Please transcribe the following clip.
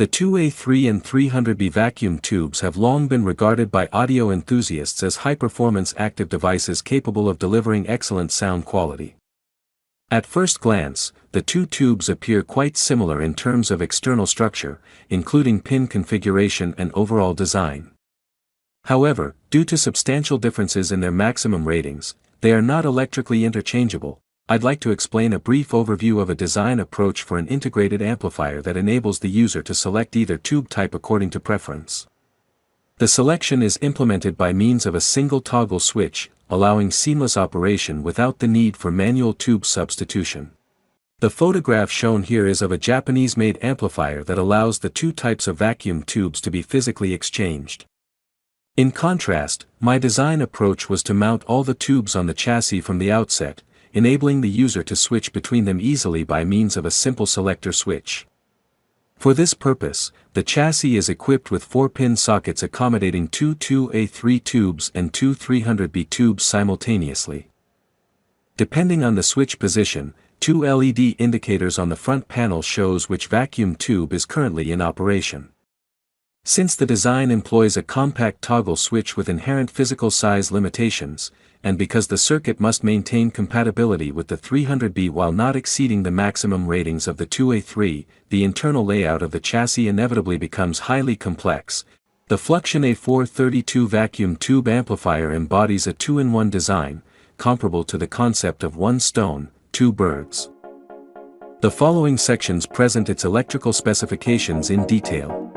The 2A3 and 300B vacuum tubes have long been regarded by audio enthusiasts as high-performance active devices capable of delivering excellent sound quality. At first glance, the two tubes appear quite similar in terms of external structure, including pin configuration and overall design. However, due to substantial differences in their maximum ratings, they are not electrically interchangeable. I'd like to explain a brief overview of a design approach for an integrated amplifier that enables the user to select either tube type according to preference. The selection is implemented by means of a single toggle switch, allowing seamless operation without the need for manual tube substitution. The photograph shown here is of a Japanese-made amplifier that allows the two types of vacuum tubes to be physically exchanged. In contrast, my design approach was to mount all the tubes on the chassis from the outset, enabling the user to switch between them easily by means of a simple selector switch. For this purpose, the chassis is equipped with 4-pin sockets accommodating two 2A3 tubes and two 300B tubes simultaneously. Depending on the switch position, two LED indicators on the front panel shows which vacuum tube is currently in operation. Since the design employs a compact toggle switch with inherent physical size limitations, and because the circuit must maintain compatibility with the 300B while not exceeding the maximum ratings of the 2A3, the internal layout of the chassis inevitably becomes highly complex. The FLUXION A-432 vacuum tube amplifier embodies a two-in-one design, comparable to the concept of one stone, two birds. The following sections present its electrical specifications in detail.